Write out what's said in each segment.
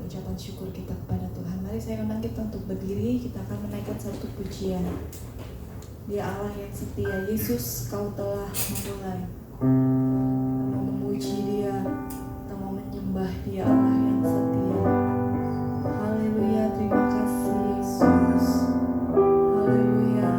ucapan syukur kita kepada Tuhan. Mari saya undang kita untuk berdiri. Kita akan menaikkan satu pujian. Dia Allah yang setia. Yesus, kau telah memulai. Kita mau memuji Dia, kita mau menyembah Dia, Allah yang setia. Haleluya, terima kasih Yesus. Haleluya.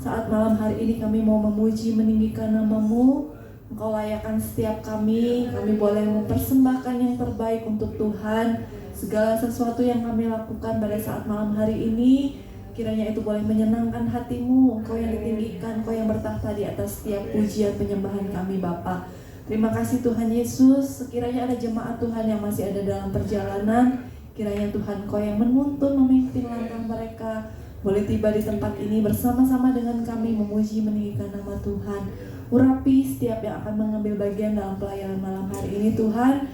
Saat malam hari ini kami mau memuji, meninggikan nama-Mu. Engkau layakkan setiap kami boleh mempersembahkan yang terbaik untuk Tuhan. Segala sesuatu yang kami lakukan pada saat malam hari ini, kiranya itu boleh menyenangkan hati-Mu. Engkau yang ditinggikan, Engkau yang bertahta di atas setiap pujian penyembahan kami Bapa. Terima kasih Tuhan Yesus. Sekiranya ada jemaat Tuhan yang masih ada dalam perjalanan, kiranya Tuhan Engkau yang menuntun, memimpin langkah mereka, boleh tiba di tempat ini bersama-sama dengan kami memuji, meninggikan nama Tuhan. Urapi setiap yang akan mengambil bagian dalam pelayanan malam hari ini Tuhan.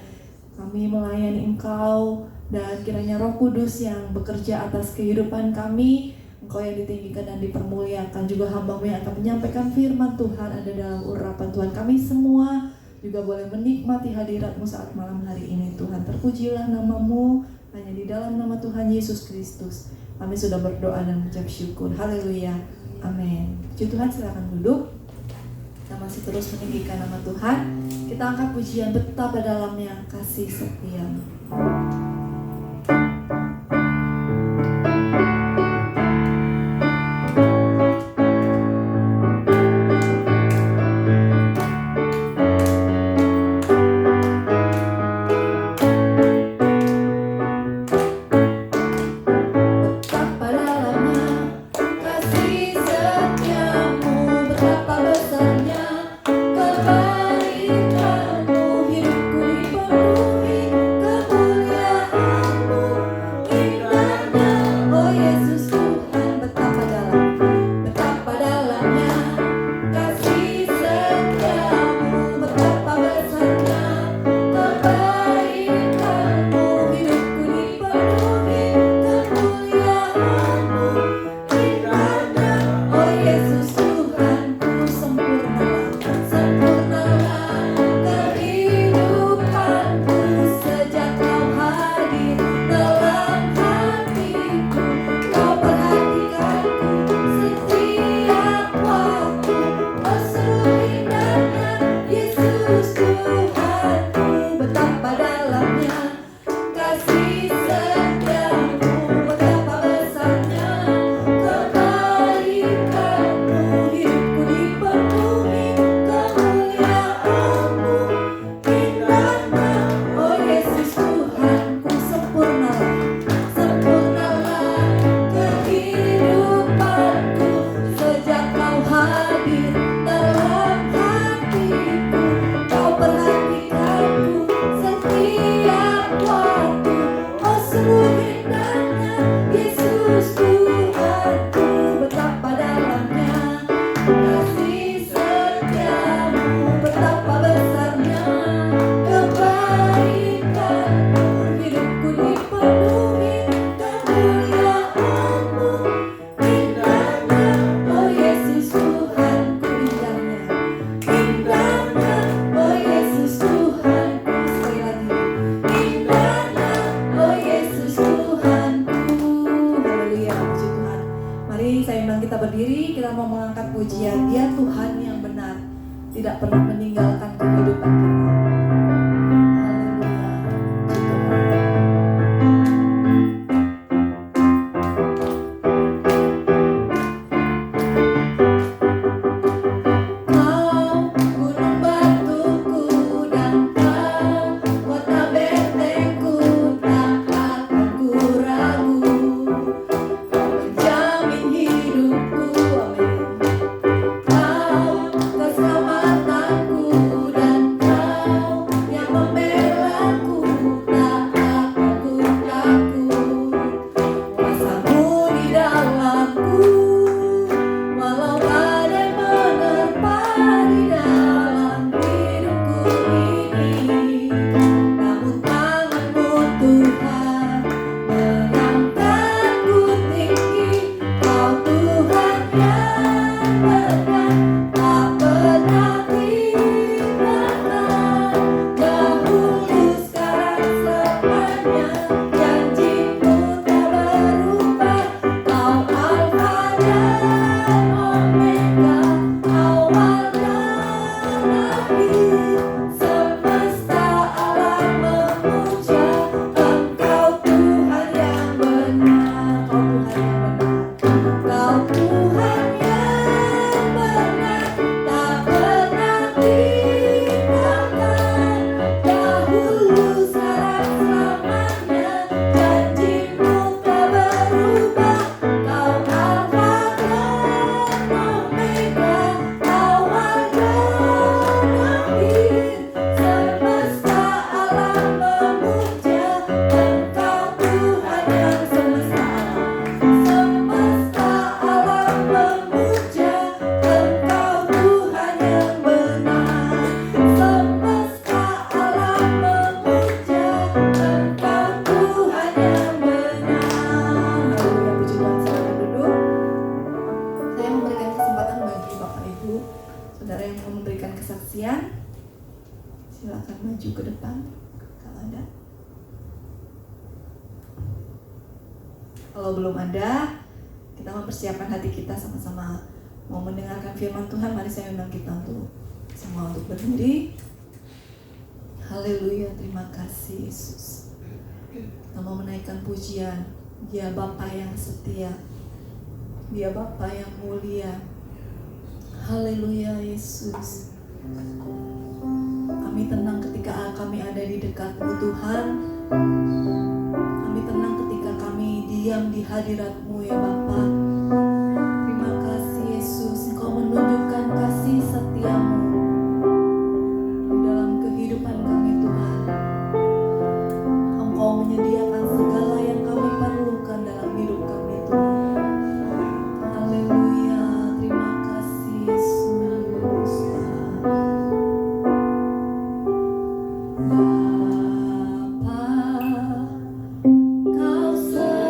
Kami melayani Engkau dan kiranya Roh Kudus yang bekerja atas kehidupan kami, Engkau yang ditinggikan dan dipermuliakan. Juga hamba-Mu yang akan menyampaikan firman Tuhan ada dalam urapan Tuhan. Kami semua juga boleh menikmati hadirat-Mu saat malam hari ini Tuhan. Terpujilah nama-Mu, hanya di dalam nama Tuhan Yesus Kristus kami sudah berdoa dan mengucap syukur. Haleluya, amin. Puji Tuhan, silakan duduk. Kita masih terus meninggikan nama Tuhan. Kita angkat pujian betapa dalamnya kasih setia-Mu. Janjimu tak berubah, Kau Alfa saudara yang mau memberikan kesaksian, silakan maju ke depan kalau ada. Kalau belum ada, kita mempersiapkan hati kita sama-sama mau mendengarkan firman Tuhan. Mari saya undang kita untuk semua untuk berdiri. Haleluya, terima kasih Yesus. Kita mau menaikkan pujian. Dia Bapa yang setia, Dia Bapa yang mulia. Haleluya Yesus. Kami tenang ketika kami ada di dekat-Mu Tuhan. Kami tenang ketika kami diam di hadirat-Mu ya Bapa. Terima kasih Yesus, Engkau menunjukkan kasih setia-Mu di dalam kehidupan kami Tuhan. Engkau menyediakan segala yang kami perlukan dalam hidup kami Tuhan. Haleluya, terima kasih Yesus. Bapa, Kau setia.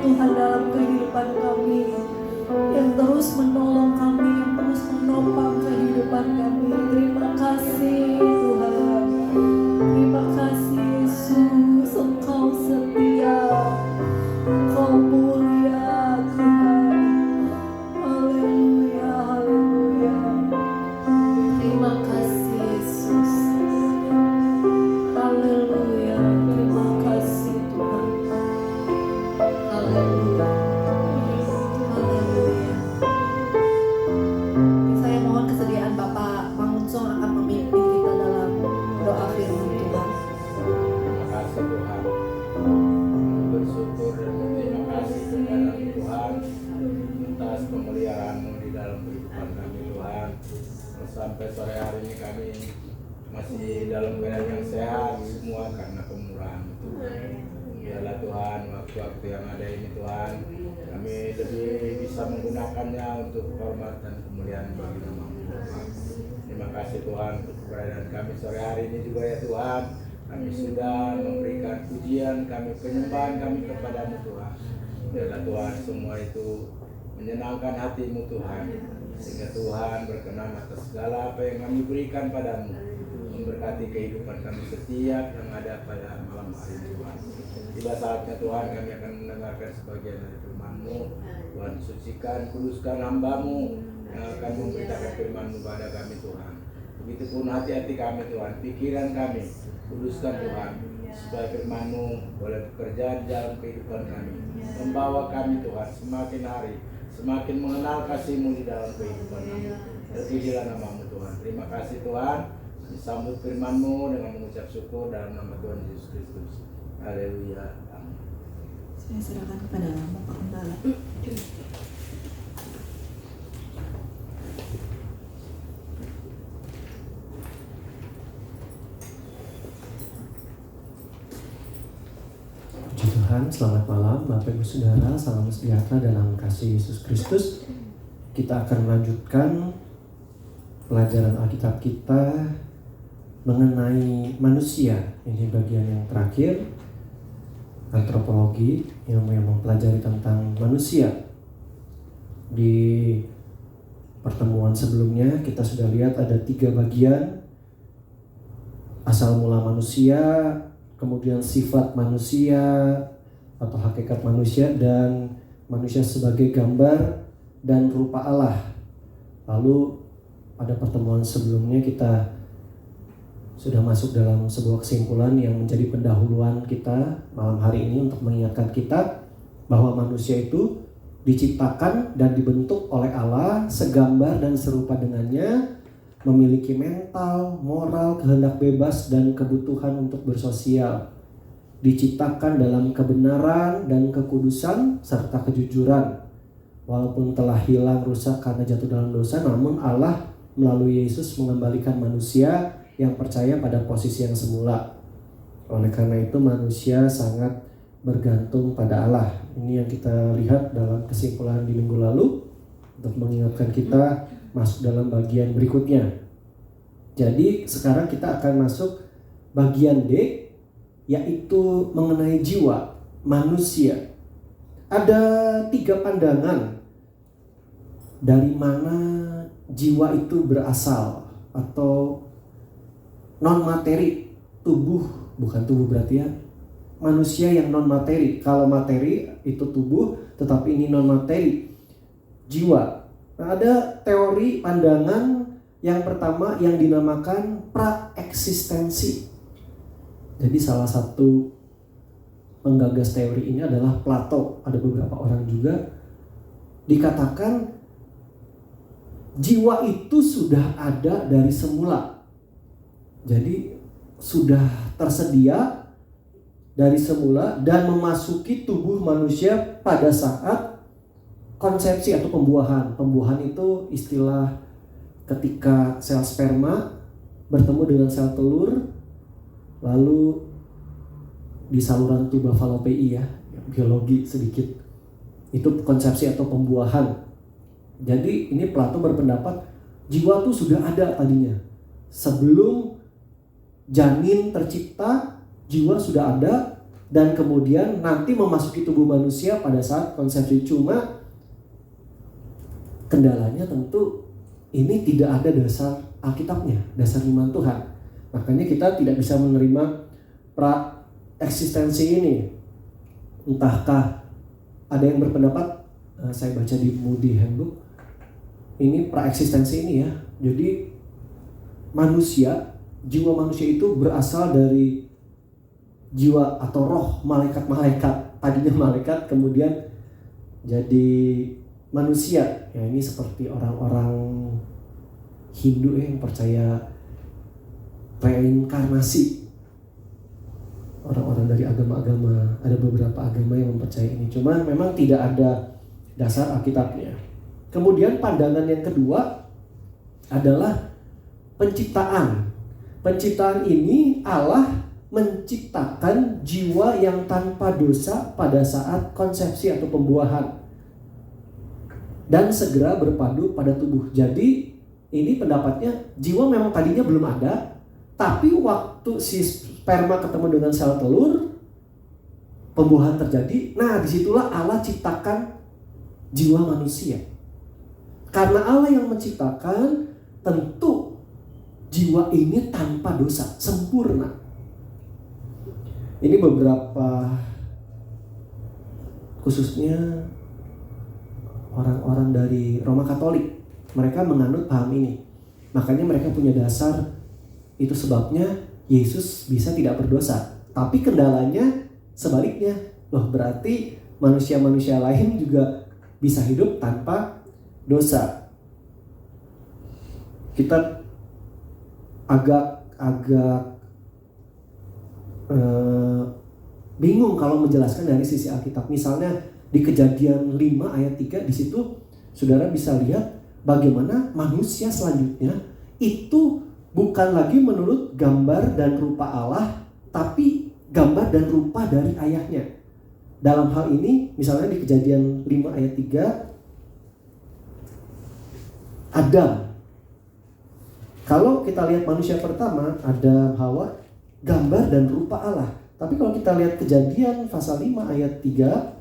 Tuhan dalam kehidupan kami, yang terus menolong kami, yang terus menopang kehidupan kami. Terima kasih Tuhan, terima kasih Yesus, Engkau setia, Engkau mulia Tuhan. Haleluya, haleluya. Terima kasih Yesus. Haleluya. Terima kasih Tuhan. Haleluya. Haleluya. Saya mohon kesediaan Bapak Mangunsong akan memimpin kita dalam doa firman Tuhan. Terima kasih Tuhan. Bersyukur dan berterima kasih kepada Tuhan atas pemeliharaanmu di dalam kehidupan kami Tuhan. Sampai sore hari ini kami masih dalam keadaan yang sehat semua karena kemurahan Tuhan. Biarlah Tuhan waktu-waktu yang ada ini Tuhan, kami lebih bisa menggunakannya untuk hormat dan kemuliaan bagi nama-Mu Tuhan. Terima kasih Tuhan untuk keberadaan kami sore hari ini juga ya Tuhan. Kami sudah memberikan pujian kami, penyembahan kami kepadamu Tuhan. Biarlah Tuhan semua itu menyenangkan hati-Mu Tuhan, sehingga Tuhan berkenan atas segala apa yang kami berikan padamu, memberkati kehidupan kami setiap yang ada pada malam hari ini Tuhan. Tiba saatnya Tuhan kami akan mendengarkan sebagian dari firman-Mu. Tuhan sucikan, kuduskan hamba-Mu yang akan memberitakan firman-Mu pada kami Tuhan. Begitupun hati-hati kami Tuhan, pikiran kami, kuduskan Tuhan, supaya firman-Mu boleh bekerja di dalam kehidupan kami, membawa kami Tuhan semakin hari semakin mengenal kasih-Mu di dalam kehidupan kami. Terpujilah nama-Mu Tuhan. Terima kasih Tuhan. Disambut firman-Mu dengan mengucap syukur dalam nama Tuhan Yesus Kristus. Haleluya. Amin. Saya serahkan kepada Bapak Gembala. Puji Tuhan, selamat malam Bapak Ibu Saudara, salam sejahtera dalam kasih Yesus Kristus. Kita akan melanjutkan pelajaran Alkitab kita mengenai manusia. Ini bagian yang terakhir, antropologi, yang mempelajari tentang manusia. Di pertemuan sebelumnya kita sudah lihat ada 3 bagian: asal mula manusia, kemudian sifat manusia atau hakikat manusia, dan manusia sebagai gambar dan rupa Allah. Lalu pada pertemuan sebelumnya kita sudah masuk dalam sebuah kesimpulan yang menjadi pendahuluan kita malam hari ini untuk mengingatkan kita bahwa manusia itu diciptakan dan dibentuk oleh Allah segambar dan serupa dengannya, memiliki mental, moral, kehendak bebas, dan kebutuhan untuk bersosial. Diciptakan dalam kebenaran dan kekudusan serta kejujuran. Walaupun telah hilang, rusak karena jatuh dalam dosa, namun Allah melalui Yesus mengembalikan manusia yang percaya pada posisi yang semula. Oleh karena itu manusia sangat bergantung pada Allah. Ini yang kita lihat dalam kesimpulan di minggu lalu untuk mengingatkan kita masuk dalam bagian berikutnya. Jadi sekarang kita akan masuk bagian D, yaitu mengenai jiwa manusia. Ada 3 pandangan dari mana jiwa itu berasal, atau non-materi, tubuh, bukan tubuh berarti ya, manusia yang non-materi. Kalau materi itu tubuh, tetapi ini non-materi, jiwa. Nah, ada teori pandangan yang pertama yang dinamakan praeksistensi. Jadi salah satu penggagas teori ini adalah Plato. Ada beberapa orang juga. Dikatakan jiwa itu sudah ada dari semula. Jadi sudah tersedia dari semula dan memasuki tubuh manusia pada saat konsepsi atau pembuahan. Pembuahan itu istilah ketika sel sperma bertemu dengan sel telur, lalu di saluran tuba falopei, ya, biologi sedikit. Itu konsepsi atau pembuahan. Jadi ini Plato berpendapat jiwa itu sudah ada tadinya. Sebelum janin tercipta, jiwa sudah ada, dan kemudian nanti memasuki tubuh manusia pada saat konsepsi. Cuma kendalanya tentu ini tidak ada dasar Alkitabnya, dasar iman Tuhan. Makanya kita tidak bisa menerima pra-eksistensi ini. Entahkah ada yang berpendapat, saya baca di Moody Handbook, ini pra-eksistensi ini ya. Jadi manusia, jiwa manusia itu berasal dari jiwa atau roh malaikat-malaikat. Tadinya malaikat, kemudian jadi manusia. Ya, ini seperti orang-orang Hindu yang percaya reinkarnasi. Orang-orang dari agama-agama, ada beberapa agama yang mempercayai ini. Cuma memang tidak ada dasar Alkitabnya. Kemudian pandangan yang kedua adalah penciptaan. Penciptaan ini Allah menciptakan jiwa yang tanpa dosa pada saat konsepsi atau pembuahan dan segera berpadu pada tubuh. Jadi ini pendapatnya, jiwa memang tadinya belum ada, tapi waktu si sperma ketemu dengan sel telur, pembuahan terjadi. Nah, disitulah Allah ciptakan jiwa manusia. Karena Allah yang menciptakan, tentu jiwa ini tanpa dosa, sempurna. Ini beberapa, khususnya orang-orang dari Roma Katolik, mereka menganut paham ini. Makanya mereka punya dasar, itu sebabnya Yesus bisa tidak berdosa. Tapi kendalanya sebaliknya. Loh, berarti manusia-manusia lain juga bisa hidup tanpa dosa. Kita agak bingung kalau menjelaskan dari sisi Alkitab. Misalnya di Kejadian 5 ayat 3, di situ saudara bisa lihat bagaimana manusia selanjutnya itu bukan lagi menurut gambar dan rupa Allah, tapi gambar dan rupa dari ayahnya. Dalam hal ini, misalnya di Kejadian 5 ayat 3, Adam. Kalau kita lihat manusia pertama, Adam, Hawa, gambar dan rupa Allah. Tapi kalau kita lihat Kejadian pasal 5 ayat 3,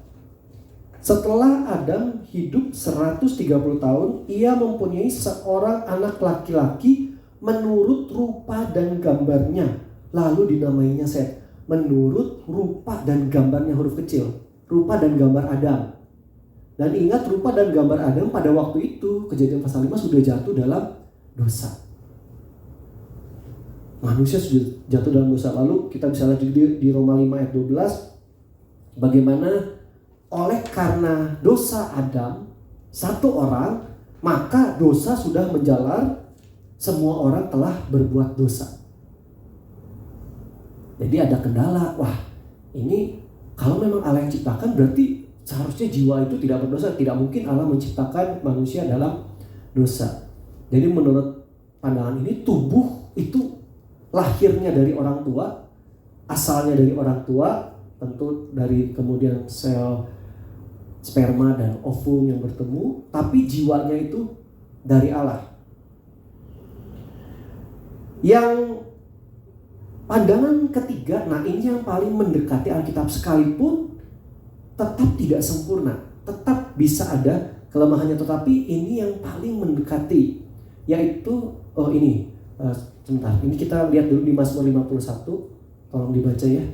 setelah Adam hidup 130 tahun, ia mempunyai seorang anak laki-laki menurut rupa dan gambarnya, lalu dinamainya Set. Menurut rupa dan gambarnya, huruf kecil, rupa dan gambar Adam. Dan ingat, rupa dan gambar Adam pada waktu itu, Kejadian pasal 5, sudah jatuh dalam dosa. Manusia sudah jatuh dalam dosa. Lalu kita bisa lihat di Roma 5 ayat 12, bagaimana oleh karena dosa Adam, satu orang, maka dosa sudah menjalar, semua orang telah berbuat dosa. Jadi ada kendala. Wah, ini kalau memang Allah yang ciptakan, berarti seharusnya jiwa itu tidak berdosa. Tidak mungkin Allah menciptakan manusia dalam dosa. Jadi menurut pandangan ini, tubuh itu lahirnya dari orang tua, asalnya dari orang tua, tentu dari kemudian sel sperma dan ovum yang bertemu, tapi jiwanya itu dari Allah. Yang pandangan ketiga, nah ini yang paling mendekati Alkitab, sekalipun tetap tidak sempurna, tetap bisa ada kelemahannya, tetapi ini yang paling mendekati, yaitu sebentar, ini kita lihat dulu di Mazmur 51, tolong dibaca ya,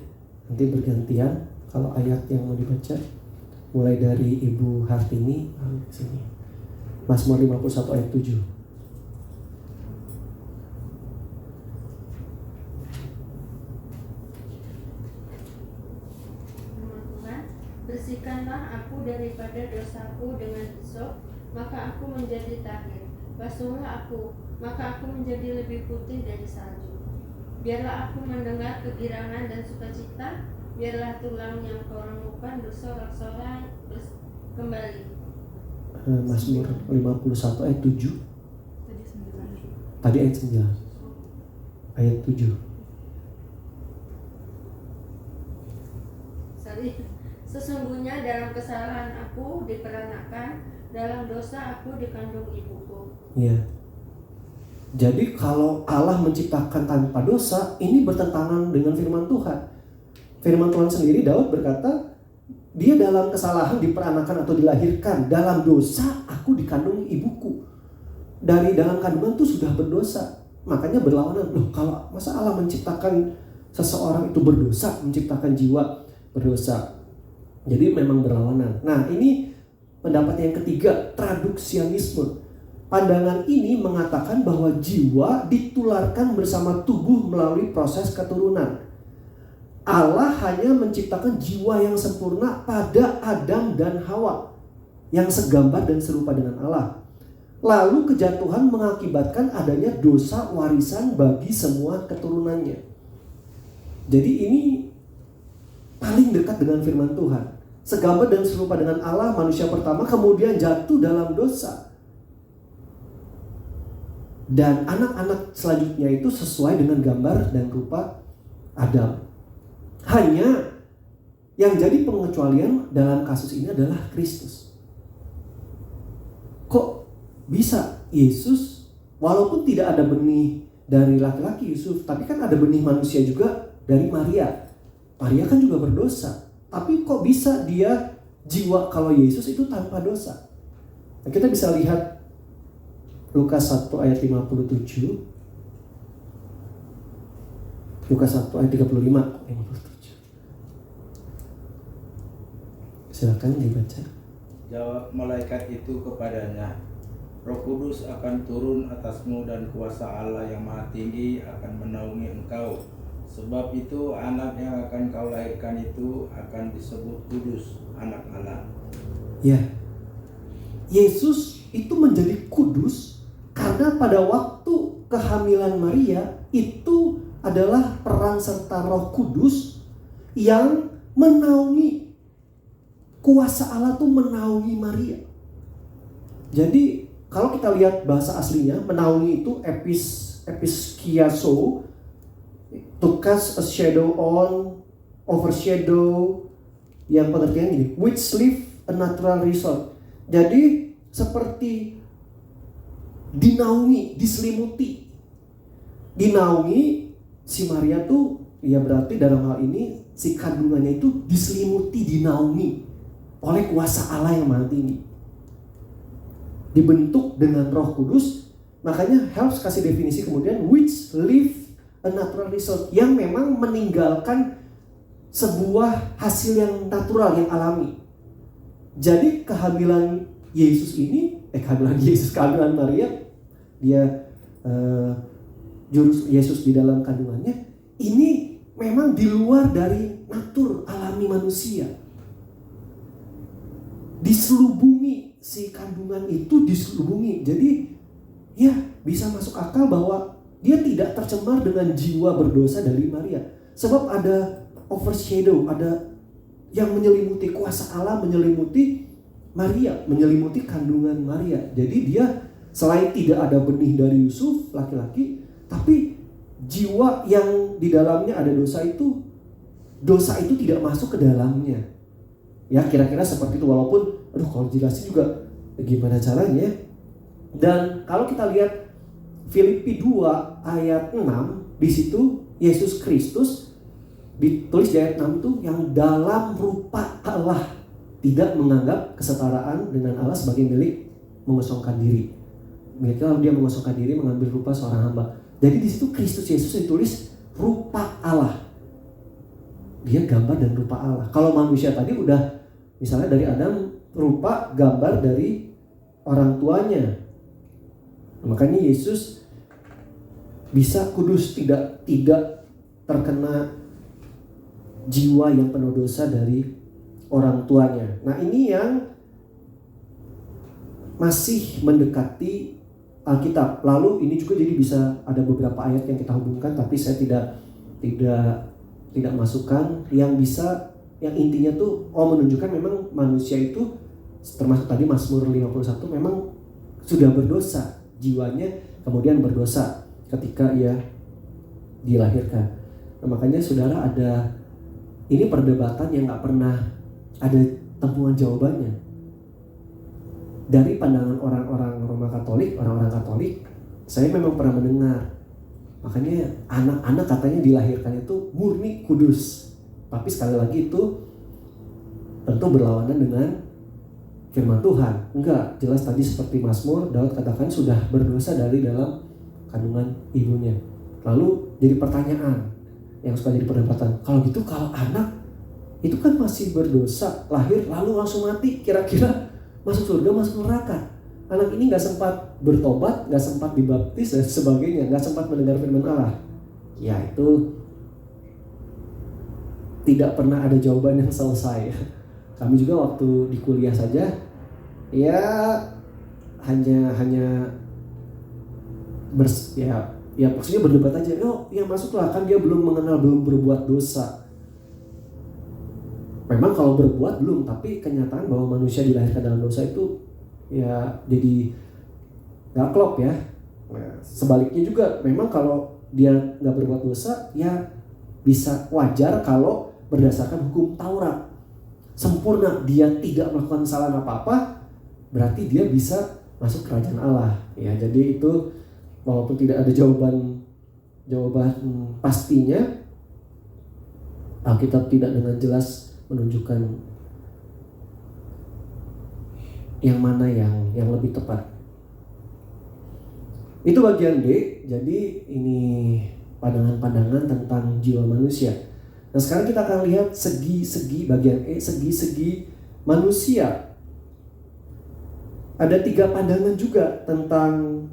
nanti bergantian kalau ayat yang mau dibaca. Mulai dari Ibu Hartini sini. Mazmur 51 ayat 7. Tuhan, bersihkanlah aku daripada dosaku dengan hisop, maka aku menjadi tahir. Basuhlah aku, maka aku menjadi lebih putih dari salju. Biarlah aku mendengar kegirangan dan sukacita. Biarlah tulang yang kau remukkan bersorak-sorak kembali. Mazmur 51 ayat 7. Tadi ayat 9. Ayat 7. Sesungguhnya dalam kesalahan aku diperanakan, dalam dosa aku dikandung ibuku. Iya. Jadi kalau Allah menciptakan tanpa dosa, ini bertentangan dengan firman Tuhan. firman Tuhan sendiri, Daud berkata, dia dalam kesalahan diperanakan atau dilahirkan, dalam dosa aku dikandung ibuku. Dari dalam kandungan tuh sudah berdosa. Makanya berlawanan. Loh, kalau masa Allah menciptakan seseorang itu berdosa, menciptakan jiwa berdosa. Jadi memang berlawanan. Nah, ini pendapat yang ketiga, traduksianisme. Pandangan ini mengatakan bahwa jiwa ditularkan bersama tubuh melalui proses keturunan. Allah hanya menciptakan jiwa yang sempurna pada Adam dan Hawa yang segambar dan serupa dengan Allah. Lalu kejatuhan mengakibatkan adanya dosa warisan bagi semua keturunannya. Jadi ini paling dekat dengan firman Tuhan. Segambar dan serupa dengan Allah, manusia pertama kemudian jatuh dalam dosa. Dan anak-anak selanjutnya itu sesuai dengan gambar dan rupa Adam. Hanya yang jadi pengecualian dalam kasus ini adalah Kristus. Kok bisa Yesus, walaupun tidak ada benih dari laki-laki Yusuf, tapi kan ada benih manusia juga dari Maria. Maria kan juga berdosa. Tapi kok bisa dia jiwa kalau Yesus itu tanpa dosa? Nah, kita bisa lihat Lukas 1 ayat 57. Lukas 1 ayat 57. Silakan dibaca. Jawab malaikat itu kepadanya, Roh Kudus akan turun atasmu dan kuasa Allah yang Maha Tinggi akan menaungi engkau. Sebab itu anak yang akan kau lahirkan itu akan disebut kudus, anak Allah. Ya, Yesus itu menjadi kudus karena pada waktu kehamilan Maria itu adalah peran serta Roh Kudus yang menaungi. Kuasa Allah tuh menaungi Maria. Jadi kalau kita lihat bahasa aslinya, menaungi itu episkiaso, to cast a shadow on, overshadow, yang pengertian gini, which leave a natural result. Jadi seperti dinaungi, diselimuti. Dinaungi si Maria tuh, ya berarti dalam hal ini si kandungannya itu diselimuti, dinaungi oleh kuasa Allah yang Maha Tinggi. Dibentuk dengan Roh Kudus, makanya Helps kasih definisi kemudian, which leave a natural result, yang memang meninggalkan sebuah hasil yang natural, yang alami. Jadi kehamilan Yesus ini, kehamilan Maria, dia Yesus di dalam kandungannya, ini memang di luar dari natur alami manusia. Diselubungi, si kandungan itu diselubungi. Jadi ya bisa masuk akal bahwa dia tidak tercemar dengan jiwa berdosa dari Maria. Sebab ada overshadow, ada yang menyelimuti, kuasa Allah menyelimuti Maria, menyelimuti kandungan Maria. Jadi dia selain tidak ada benih dari Yusuf, laki-laki, tapi jiwa yang di dalamnya ada dosa itu tidak masuk ke dalamnya. Ya kira-kira seperti itu, walaupun kalau jelasin juga gimana caranya. Dan kalau kita lihat Filipi 2 ayat 6, di situ Yesus Kristus ditulis di ayat 6 itu yang dalam rupa Allah, tidak menganggap kesetaraan dengan Allah sebagai milik, mengosongkan diri. Mereka dia mengosongkan diri, mengambil rupa seorang hamba. Jadi di situ Kristus Yesus ditulis rupa Allah. Dia gambar dan rupa Allah. Kalau manusia tadi udah misalnya dari Adam, rupa gambar dari orang tuanya. Makanya Yesus bisa kudus, tidak terkena jiwa yang penuh dosa dari orang tuanya. Nah ini yang masih mendekati Alkitab. Lalu ini juga jadi bisa ada beberapa ayat yang kita hubungkan, tapi saya tidak masukkan yang bisa, yang intinya tuh menunjukkan memang manusia itu termasuk tadi Mazmur 51 memang sudah berdosa, jiwanya kemudian berdosa ketika ia dilahirkan. Nah, makanya saudara ada ini perdebatan yang gak pernah ada temuan jawabannya. Dari pandangan orang-orang Roma Katolik, orang-orang Katolik, saya memang pernah mendengar. Makanya anak-anak katanya dilahirkan itu murni kudus. Tapi sekali lagi itu tentu berlawanan dengan firman Tuhan. Enggak, jelas tadi seperti Mazmur, Daud katakan sudah berdosa dari dalam kandungan ibunya. Lalu jadi pertanyaan yang suka jadi perdebatan, kalau gitu kalau anak itu kan masih berdosa, lahir lalu langsung mati, kira-kira masuk surga masuk neraka? Anak ini gak sempat bertobat, gak sempat dibaptis dan sebagainya, gak sempat mendengar firman Allah. Ya itu tidak pernah ada jawaban yang selesai. Kami juga waktu di kuliah saja ya hanya ya maksudnya berdebat aja. Oh ya masuklah, kan dia belum berbuat dosa. Memang kalau berbuat belum, tapi kenyataan bahwa manusia dilahirkan dalam dosa itu ya jadi gak klop ya. Nah, sebaliknya juga memang kalau dia gak berbuat dosa ya bisa wajar kalau berdasarkan hukum Taurat sempurna, dia tidak melakukan kesalahan apa-apa, berarti dia bisa masuk kerajaan Allah. Ya, jadi itu walaupun tidak ada jawaban pastinya, Alkitab tidak dengan jelas menunjukkan yang mana yang lebih tepat. Itu bagian D. Jadi ini pandangan-pandangan tentang jiwa manusia. Nah sekarang kita akan lihat segi-segi bagian E, segi-segi manusia. Ada 3 pandangan juga tentang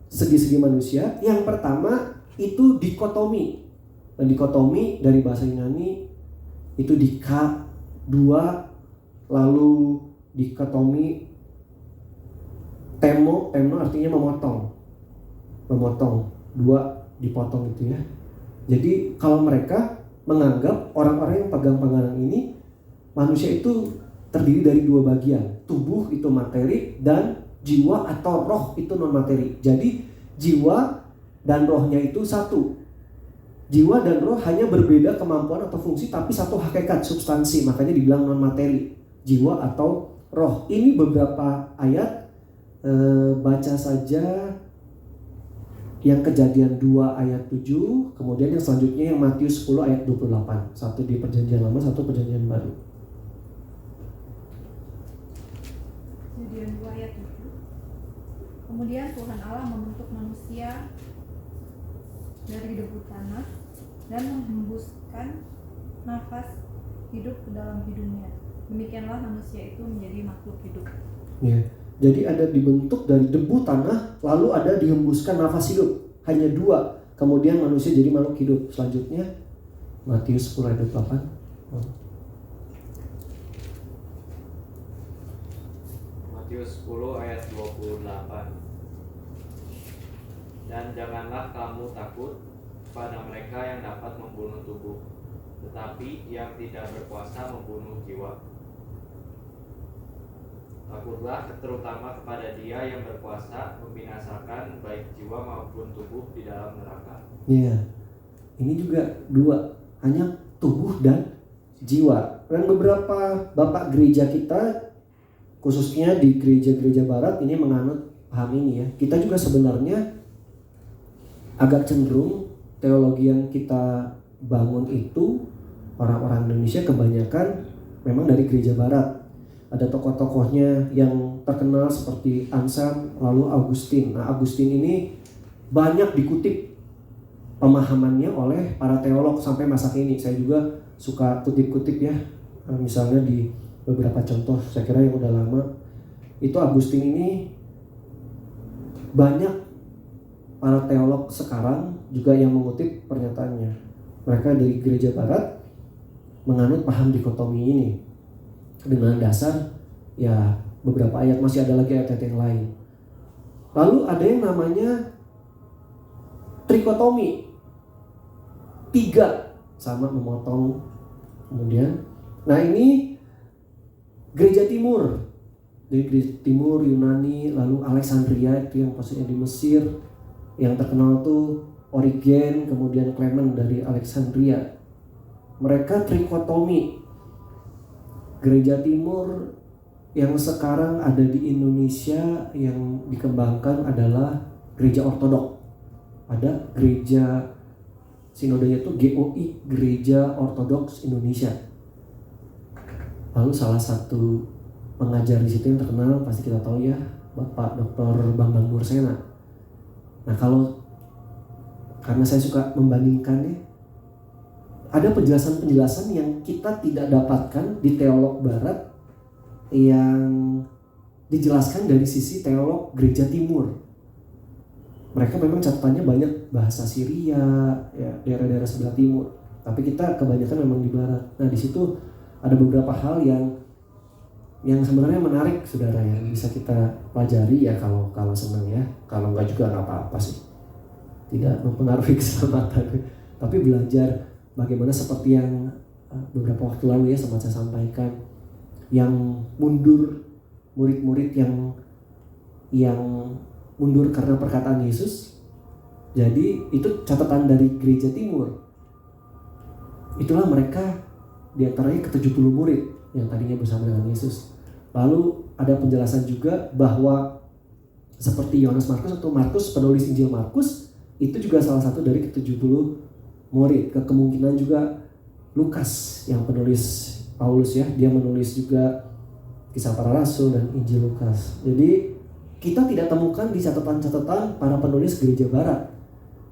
segi-segi manusia. Yang pertama itu dikotomi. Dan dikotomi dari bahasa Yunani itu K2, lalu dikotomi temo artinya memotong, 2 dipotong gitu ya. Jadi kalau mereka menganggap orang-orang yang pegang pandangan ini, manusia itu terdiri dari 2 bagian, tubuh itu materi dan jiwa atau roh itu non materi. Jadi jiwa dan rohnya itu satu. Jiwa dan roh hanya berbeda kemampuan atau fungsi, tapi satu hakikat, substansi. Makanya dibilang non materi, jiwa atau roh. Ini beberapa ayat, baca saja yang Kejadian 2 ayat 7, kemudian yang selanjutnya yang Matius 10 ayat 28. Satu di perjanjian lama, satu perjanjian baru. Kejadian 2 ayat 7. Kemudian Tuhan Allah membentuk manusia dari debu tanah dan menghembuskan nafas hidup ke dalam hidungnya. Demikianlah manusia itu menjadi makhluk hidup. Ya, jadi ada dibentuk dari debu tanah, lalu ada dihembuskan nafas hidup. Hanya 2. Kemudian manusia jadi makhluk hidup. Selanjutnya Matius 10 ayat 8. Matius 10 ayat 28. Dan janganlah kamu takut pada mereka yang dapat membunuh tubuh, tetapi yang tidak berkuasa membunuh jiwa. Takutlah terutama kepada Dia yang berkuasa membinasakan baik jiwa maupun tubuh di dalam neraka. Iya, ini juga 2, hanya tubuh dan jiwa. Dan beberapa bapak gereja kita, khususnya di gereja-gereja barat, ini menganut paham ini ya. Kita juga sebenarnya agak cenderung teologi yang kita bangun itu, orang-orang Indonesia kebanyakan memang dari gereja barat. Ada tokoh-tokohnya yang terkenal seperti Anselm, lalu Augustine. Nah, Augustine ini banyak dikutip pemahamannya oleh para teolog sampai masa kini. Saya juga suka kutip-kutip ya. Misalnya di beberapa contoh, saya kira yang udah lama, itu Augustine ini banyak para teolog sekarang juga yang mengutip pernyataannya. Mereka dari gereja barat menganut paham dikotomi ini. Dengan dasar ya beberapa ayat, masih ada lagi ayat-ayat yang lain. Lalu ada yang namanya trikotomi, 3 sama memotong. Kemudian, nah ini gereja timur, dari gereja timur Yunani, lalu Alexandria itu yang maksudnya di Mesir, yang terkenal tuh Origen, kemudian Clement dari Alexandria. Mereka trikotomi. Gereja timur yang sekarang ada di Indonesia yang dikembangkan adalah gereja ortodok. Ada gereja Sinodenya itu GOI, Gereja Ortodoks Indonesia. Lalu salah satu pengajar di situ yang terkenal pasti kita tahu ya, Bapak Dr. Bambang Nursena. Nah, karena saya suka membandingkannya, ada penjelasan-penjelasan yang kita tidak dapatkan di teolog barat yang dijelaskan dari sisi teolog gereja timur. Mereka memang catatannya banyak bahasa Syria, ya, daerah-daerah sebelah timur. Tapi kita kebanyakan memang di barat. Nah, di situ ada beberapa hal yang sebenarnya menarik, saudara, yang bisa kita pelajari ya kalau senang ya. Kalau enggak juga nggak apa-apa sih. Tidak mempengaruhi keselamatan. Tapi belajar bagaimana seperti yang beberapa waktu lalu ya sempat saya sampaikan, yang mundur, murid-murid yang mundur karena perkataan Yesus. Jadi itu catatan dari gereja timur. Itulah mereka diantaranya ke-70 murid yang tadinya bersama dengan Yesus. Lalu ada penjelasan juga bahwa seperti Yohanes Markus atau Markus, penulis Injil Markus, itu juga salah satu dari ke-70 murid. Kemungkinan juga Lukas yang penulis Paulus ya, dia menulis juga Kisah Para Rasul dan Injil Lukas. Jadi kita tidak temukan di catatan-catatan para penulis gereja barat,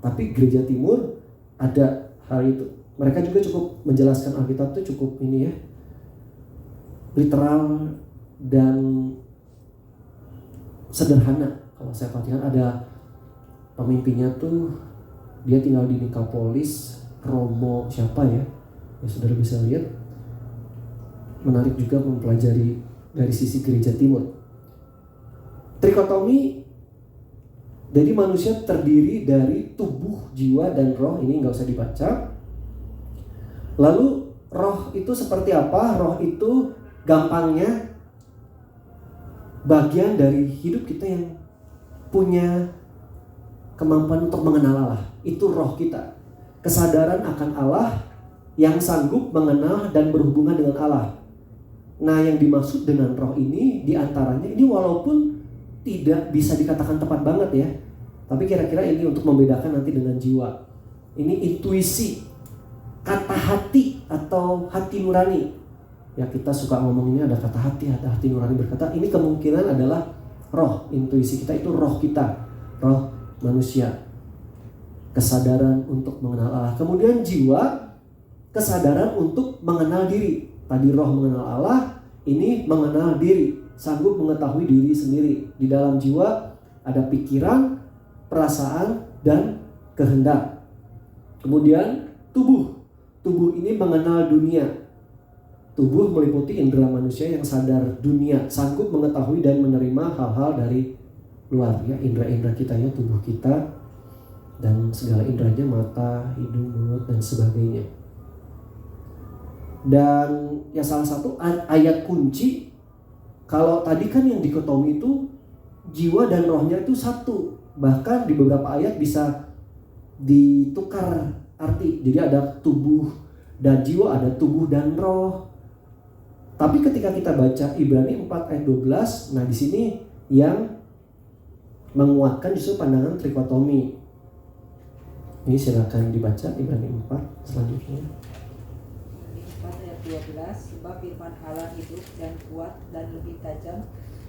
tapi gereja timur ada hal itu. Mereka juga cukup menjelaskan Alkitab itu cukup ini ya, literal dan sederhana. Kalau saya perhatikan ada pemimpinnya tuh, dia tinggal di Nikapolis, Romo siapa ya saudara bisa lihat. Menarik juga mempelajari dari sisi gereja timur. Trikotomi, jadi manusia terdiri dari tubuh, jiwa, dan roh. Ini nggak usah dibaca. Lalu roh itu seperti apa? Roh itu gampangnya bagian dari hidup kita yang punya kemampuan untuk mengenal Allah. Itu roh kita. Kesadaran akan Allah yang sanggup mengenal dan berhubungan dengan Allah. Nah, yang dimaksud dengan roh ini diantaranya, ini walaupun tidak bisa dikatakan tepat banget ya, tapi kira-kira ini untuk membedakan nanti dengan jiwa. Ini intuisi, kata hati atau hati nurani. Ya, kita suka ngomong ini ada kata hati nurani berkata. Ini kemungkinan adalah roh, intuisi kita itu roh kita, roh manusia. Kesadaran untuk mengenal Allah. Kemudian jiwa, kesadaran untuk mengenal diri. Tadi roh mengenal Allah, ini mengenal diri, sanggup mengetahui diri sendiri. Di dalam jiwa ada pikiran, perasaan, dan kehendak. Kemudian tubuh. Tubuh ini mengenal dunia. Tubuh meliputi indera manusia yang sadar dunia, sanggup mengetahui dan menerima hal-hal dari luar. Ya, indera-indera kita ya, tubuh kita dan segala inderanya, mata, hidung, mulut, dan sebagainya. Dan ya salah satu ayat kunci, kalau tadi kan yang dikotomi itu jiwa dan rohnya itu satu. Bahkan di beberapa ayat bisa ditukar arti. Jadi ada tubuh dan jiwa, ada tubuh dan roh. Tapi ketika kita baca Ibrani 4 ayat 12, nah di sini yang menguatkan justru pandangan trikotomi. Ini silakan dibaca Ibrani 4 selanjutnya. 4 ayat 12, sebab firman Allah hidup dan kuat dan lebih tajam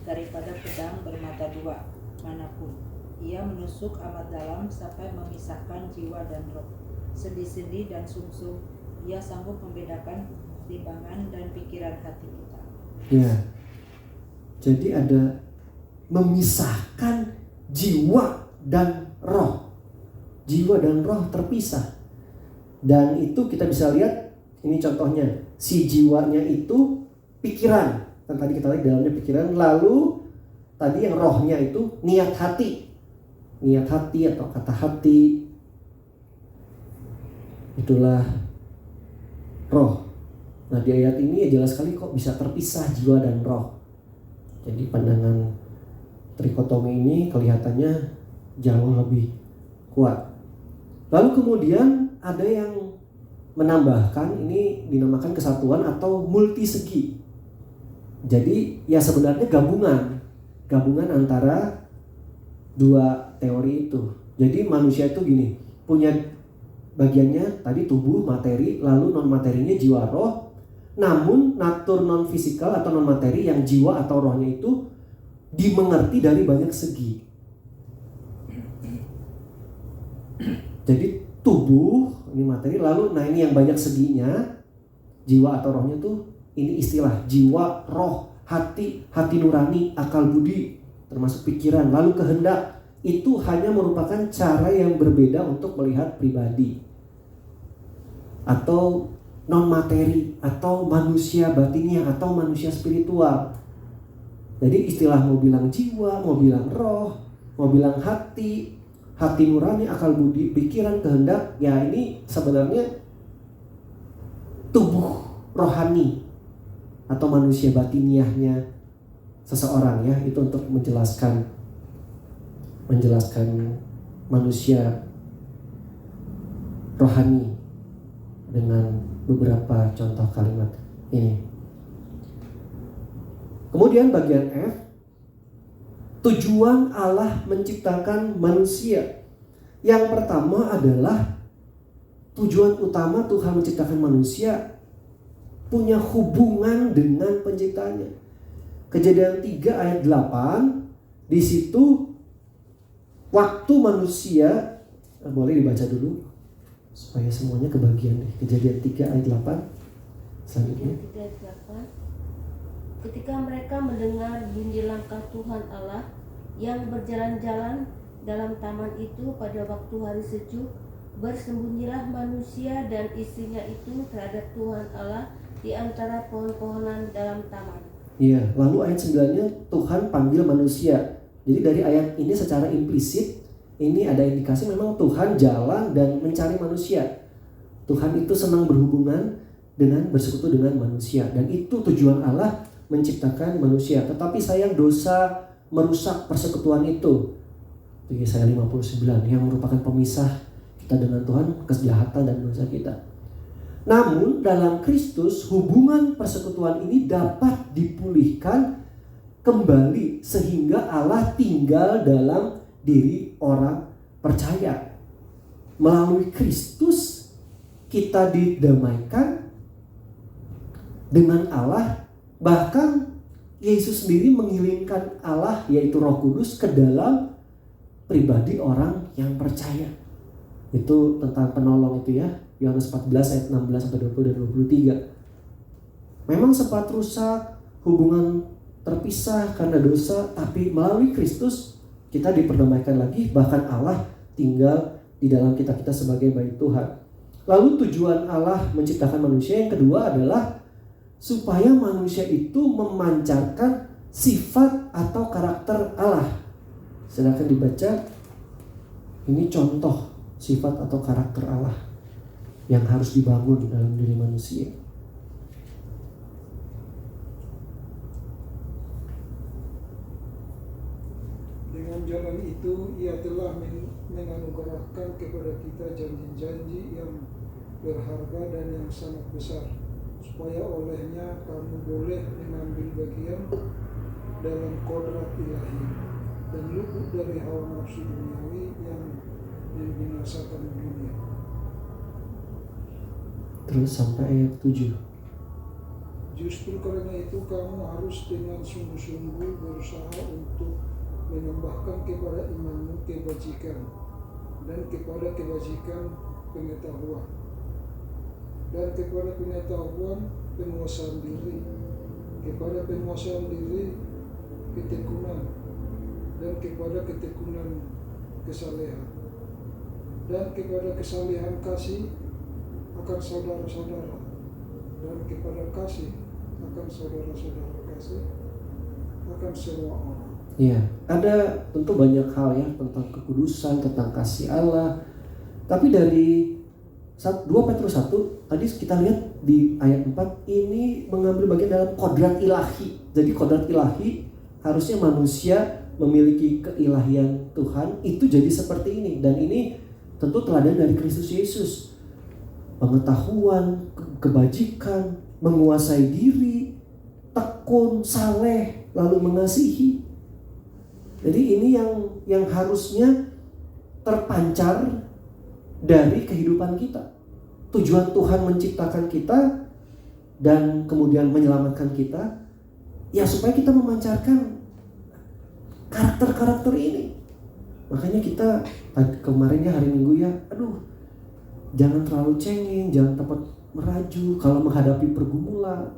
daripada pedang bermata dua manapun. Ia menusuk amat dalam sampai memisahkan jiwa dan roh, sendi-sendi dan sumsum. Ia sanggup membedakan timbangan dan pikiran hati kita. Ya, jadi ada memisahkan jiwa dan roh. Jiwa dan roh terpisah. Dan itu kita bisa lihat, ini contohnya, si jiwanya itu pikiran. Kan tadi kita lihat dalamnya pikiran. Lalu tadi yang rohnya itu niat hati. Niat hati atau kata hati. Itulah roh. Nah, di ayat ini ya jelas sekali kok bisa terpisah jiwa dan roh. Jadi pandangan trikotomi ini kelihatannya jauh lebih kuat. Lalu kemudian ada yang menambahkan, ini dinamakan kesatuan atau multisegi. Jadi ya sebenarnya gabungan antara dua teori itu. Jadi manusia itu gini, punya bagiannya tadi tubuh, materi, lalu non materinya jiwa, roh. Namun natur non fisikal atau non materi yang jiwa atau rohnya itu dimengerti dari banyak segi. Jadi tubuh ini materi, lalu nah ini yang banyak seginya, jiwa atau rohnya tuh ini istilah jiwa, roh, hati nurani, akal budi, termasuk pikiran, lalu kehendak. Itu hanya merupakan cara yang berbeda untuk melihat pribadi atau non materi atau manusia batinnya atau manusia spiritual. Jadi istilah mau bilang jiwa, mau bilang roh, mau bilang hati nurani, akal budi, pikiran, kehendak, ya ini sebenarnya tubuh rohani atau manusia batiniahnya seseorang ya. Itu untuk menjelaskan manusia rohani dengan beberapa contoh kalimat ini. Kemudian bagian F, tujuan Allah menciptakan manusia. Yang pertama adalah tujuan utama Tuhan menciptakan manusia punya hubungan dengan penciptanya. Kejadian 3 ayat 8, di situ waktu manusia, boleh dibaca dulu supaya semuanya kebagian nih. Kejadian 3 ayat 8 selanjutnya. Kejadian 3 ayat 8. Ketika mereka mendengar bunyi langkah Tuhan Allah yang berjalan-jalan dalam taman itu pada waktu hari sejuk, bersembunyilah manusia dan istrinya itu terhadap Tuhan Allah di antara pohon-pohonan dalam taman. Iya, lalu ayat 9-nya Tuhan panggil manusia. Jadi dari ayat ini secara implisit ini ada indikasi memang Tuhan jalan dan mencari manusia. Tuhan itu senang berhubungan dengan bersekutu dengan manusia, dan itu tujuan Allah menciptakan manusia. Tetapi sayang dosa merusak persekutuan itu. Yesaya 59 yang merupakan pemisah kita dengan Tuhan, kejahatan dan dosa kita. Namun dalam Kristus hubungan persekutuan ini dapat dipulihkan kembali sehingga Allah tinggal dalam diri orang percaya. Melalui Kristus kita didamaikan dengan Allah. Bahkan Yesus sendiri mengirimkan Allah yaitu Roh Kudus ke dalam pribadi orang yang percaya. Itu tentang penolong itu ya, Yohanes 14 ayat 16 sampai 20 dan 23. Memang sempat rusak, hubungan terpisah karena dosa, tapi melalui Kristus kita diperdamaikan lagi, bahkan Allah tinggal di dalam kita sebagai bait Tuhan. Lalu tujuan Allah menciptakan manusia yang kedua adalah supaya manusia itu memancarkan sifat atau karakter Allah. Silakan dibaca. Ini contoh sifat atau karakter Allah yang harus dibangun dalam diri manusia. Dengan jalan itu ia telah menganugerahkan kepada kita janji-janji yang berharga dan yang sangat besar, supaya olehnya kamu boleh mengambil bagian dalam kodrat ilahi dan luput dari hawa nafsu duniawi yang membinasakan dunia. Terus sampai ayat 7. Justru karena itu kamu harus dengan sungguh-sungguh berusaha untuk menambahkan kepada imanmu kebajikan, dan kepada kebajikan pengetahuan, dan kepada pengetahuan penguasaan diri, kepada penguasaan diri ketekunan, dan kepada ketekunan kesalehan, dan kepada kesalehan kasih akan saudara-saudara, dan kepada kasih akan saudara-saudara kasih akan semua orang. Ya, ada tentu banyak hal ya tentang kekudusan, tentang kasih Allah. Tapi dari 2 Petrus 1 tadi kita lihat di ayat 4 ini mengambil bagian dalam kodrat ilahi. Jadi kodrat ilahi harusnya manusia memiliki keilahian Tuhan itu jadi seperti ini, dan ini tentu teladan dari Kristus Yesus. Pengetahuan, kebajikan, menguasai diri, tekun, saleh, lalu mengasihi. Jadi ini yang harusnya terpancar dari kehidupan kita. Tujuan Tuhan menciptakan kita dan kemudian menyelamatkan kita, ya supaya kita memancarkan karakter-karakter ini. Makanya kita kemarinnya hari Minggu ya, jangan terlalu cengeng, jangan tempat meraju kalau menghadapi pergumulan.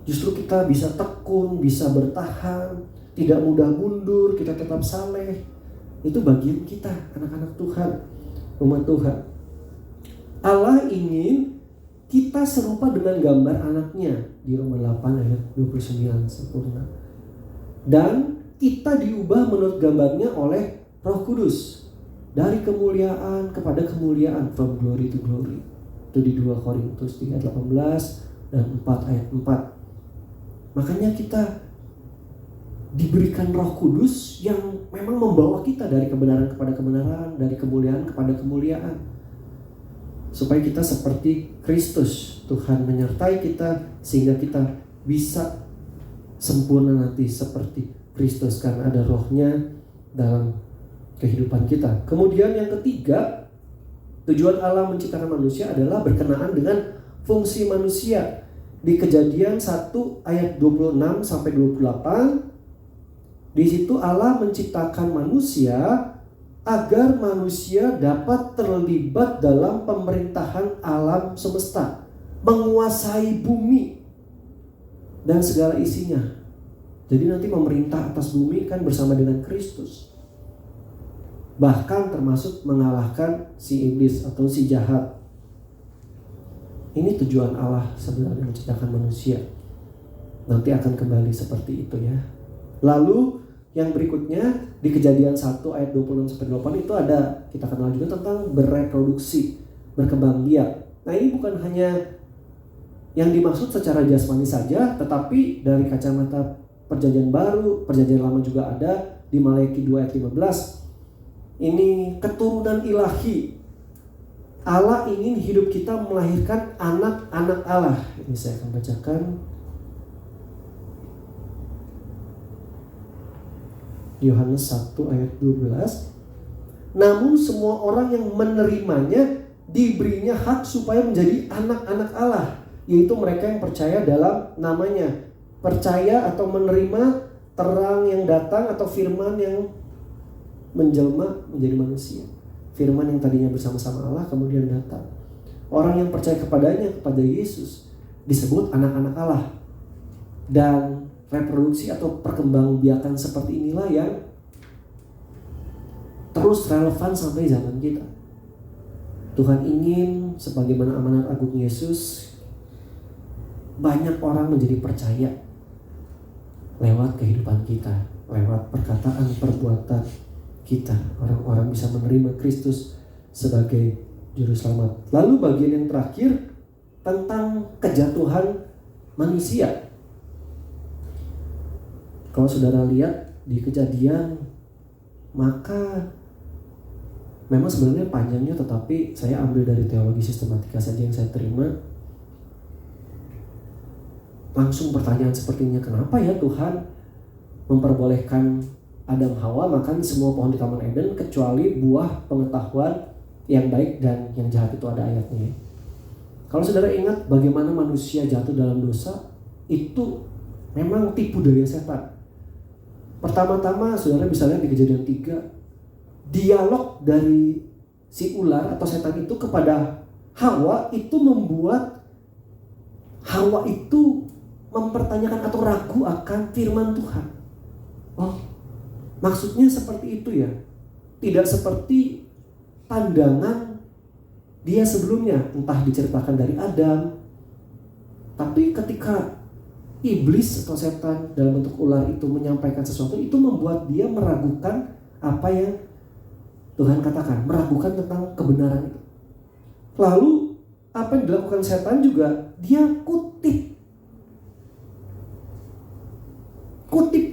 Justru kita bisa tekun, bisa bertahan, tidak mudah mundur, kita tetap saleh. Itu bagian kita, anak-anak Tuhan, umat Tuhan. Allah ingin kita serupa dengan gambar anaknya di Roma 8 ayat 29 sempurna. Dan kita diubah menurut gambarnya oleh Roh Kudus dari kemuliaan kepada kemuliaan, from glory to glory. Itu di 2 Korintus 3 ayat 18 dan 4 ayat 4. Makanya kita diberikan Roh Kudus yang memang membawa kita dari kebenaran kepada kebenaran, dari kemuliaan kepada kemuliaan, supaya kita seperti Kristus. Tuhan menyertai kita sehingga kita bisa sempurna nanti seperti Kristus karena ada Rohnya dalam kehidupan kita. Kemudian yang ketiga, tujuan Allah menciptakan manusia adalah berkenaan dengan fungsi manusia. Di Kejadian 1 ayat 26 sampai 28, di situ Allah menciptakan manusia agar manusia dapat terlibat dalam pemerintahan alam semesta, menguasai bumi dan segala isinya. Jadi nanti memerintah atas bumi kan bersama dengan Kristus. Bahkan termasuk mengalahkan si iblis atau si jahat. Ini tujuan Allah sebenarnya menciptakan manusia. Nanti akan kembali seperti itu ya. Lalu yang berikutnya di Kejadian 1 ayat 26-28 itu ada, kita kenal juga tentang bereproduksi, berkembang biak. Nah ini bukan hanya yang dimaksud secara jasmani saja, tetapi dari kacamata perjanjian baru, perjanjian lama juga ada di Maleakhi 2 ayat 15. Ini keturunan ilahi. Allah ingin hidup kita melahirkan anak-anak Allah. Ini saya akan bacakan. Yohanes 1 ayat 12. Namun semua orang yang menerimanya diberinya hak supaya menjadi anak-anak Allah, yaitu mereka yang percaya dalam namanya. Percaya atau menerima terang yang datang atau firman yang menjelma menjadi manusia. Firman yang tadinya bersama-sama Allah kemudian datang. Orang yang percaya kepadanya, kepada Yesus, disebut anak-anak Allah. Dan reproduksi atau perkembangbiakan seperti inilah yang terus relevan sampai zaman kita. Tuhan ingin sebagaimana amanat agung Yesus, banyak orang menjadi percaya lewat kehidupan kita, lewat perkataan, perbuatan kita. Orang-orang bisa menerima Kristus sebagai juru selamat. Lalu bagian yang terakhir tentang kejatuhan manusia. Kalau saudara lihat di Kejadian, maka memang sebenarnya panjangnya, tetapi saya ambil dari teologi sistematika saja yang saya terima. Langsung pertanyaan sepertinya, kenapa ya Tuhan memperbolehkan Adam Hawa makan semua pohon di Taman Eden kecuali buah pengetahuan yang baik dan yang jahat? Itu ada ayatnya. Kalau saudara ingat bagaimana manusia jatuh dalam dosa, itu memang tipu daya setan. Pertama-tama saudara bisa lihat di Kejadian 3, dialog dari si ular atau setan itu kepada Hawa itu membuat Hawa itu mempertanyakan atau ragu akan firman Tuhan. Oh, maksudnya seperti itu ya? Tidak seperti pandangan dia sebelumnya, entah diceritakan dari Adam. Tapi ketika iblis atau setan dalam bentuk ular itu menyampaikan sesuatu, itu membuat dia meragukan apa yang Tuhan katakan, meragukan tentang kebenaran itu. Lalu apa yang dilakukan setan juga, dia kutip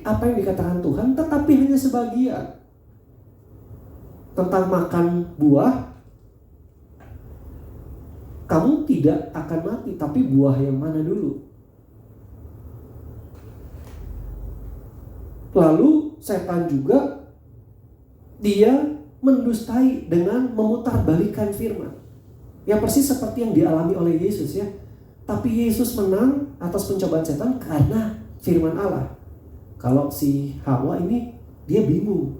apa yang dikatakan Tuhan, tetapi hanya sebagian. Tentang makan buah, kamu tidak akan mati, tapi buah yang mana dulu? Lalu setan juga dia mendustai dengan memutarbalikkan firman. Yang persis seperti yang dialami oleh Yesus ya. Tapi Yesus menang atas pencobaan setan karena firman Allah. Kalau si Hawa ini dia bingung.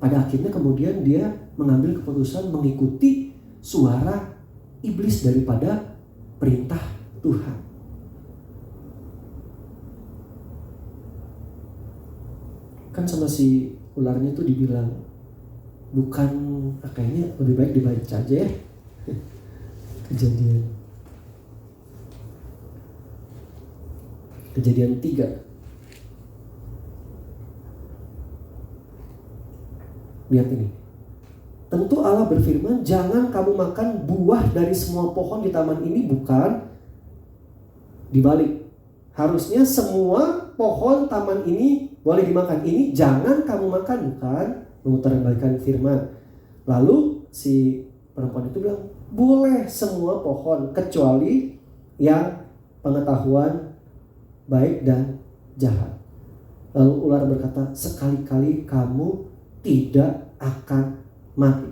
Pada akhirnya kemudian dia mengambil keputusan mengikuti suara iblis daripada perintah Tuhan. Kan sama si ularnya tuh dibilang, bukan, kayaknya lebih baik dibaca aja ya. Kejadian 3. Lihat ini. Tentu Allah berfirman, jangan kamu makan buah dari semua pohon di taman ini, bukan dibalik. Harusnya semua pohon taman ini boleh dimakan. Ini jangan kamu makan, bukan memutarbalikkan firman. Lalu si perempuan itu bilang, boleh semua pohon kecuali yang pengetahuan baik dan jahat. Lalu ular berkata, sekali-kali kamu tidak akan mati.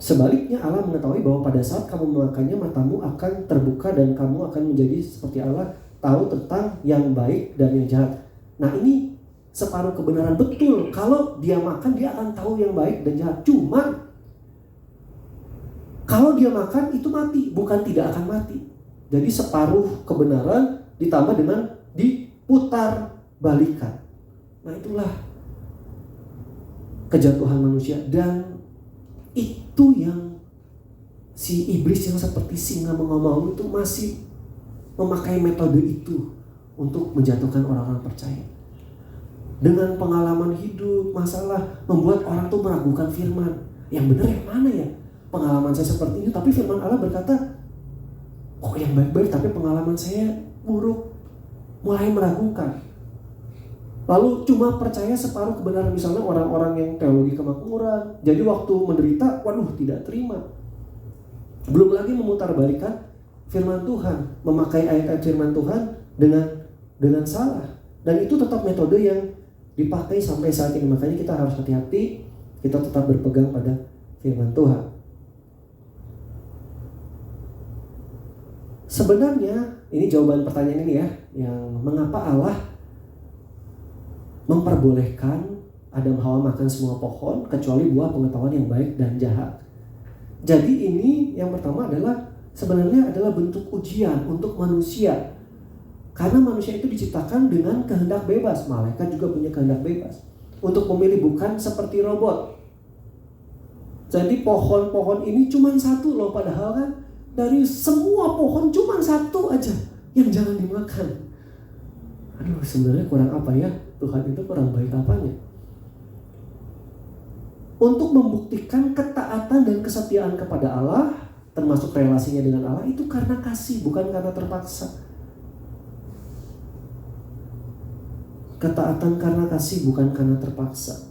Sebaliknya Allah mengetahui bahwa pada saat kamu memakannya matamu akan terbuka dan kamu akan menjadi seperti Allah, tahu tentang yang baik dan yang jahat. Nah ini separuh kebenaran, betul. Kalau dia makan dia akan tahu yang baik dan jahat. Cuma kalau dia makan itu mati, bukan tidak akan mati. Jadi separuh kebenaran ditambah dengan diputar balikan. Nah itulah kejatuhan manusia, dan itu yang si iblis yang seperti singa mengaum-ngaum itu masih memakai metode itu untuk menjatuhkan orang-orang percaya. Dengan pengalaman hidup, masalah membuat orang tuh meragukan firman. Yang benar yang mana ya? Pengalaman saya seperti ini, tapi firman Allah berkata, oh yang baik-baik, tapi pengalaman saya buruk. Mulai meragukan. Lalu cuma percaya separuh kebenaran, misalnya orang-orang yang teologi kemakmuran. Jadi waktu menderita, waduh tidak terima. Belum lagi memutarbalikkan firman Tuhan, memakai ayat-ayat firman Tuhan dengan salah. Dan itu tetap metode yang dipakai sampai saat ini. Makanya kita harus hati-hati, kita tetap berpegang pada firman Tuhan. Sebenarnya ini jawaban pertanyaan ini ya, yang mengapa Allah memperbolehkan Adam Hawa makan semua pohon kecuali buah pengetahuan yang baik dan jahat. Jadi ini yang pertama adalah sebenarnya adalah bentuk ujian untuk manusia. Karena manusia itu diciptakan dengan kehendak bebas. Malaikat juga punya kehendak bebas untuk memilih, bukan seperti robot. Jadi pohon-pohon ini cuma satu loh, padahal kan dari semua pohon cuma satu aja yang jangan dimakan. Aduh, sebenarnya kurang apa ya? Tuhan itu kurang baik apanya? Untuk membuktikan ketaatan dan kesetiaan kepada Allah, termasuk relasinya dengan Allah, itu karena kasih, bukan karena terpaksa. Ketaatan karena kasih, bukan karena terpaksa.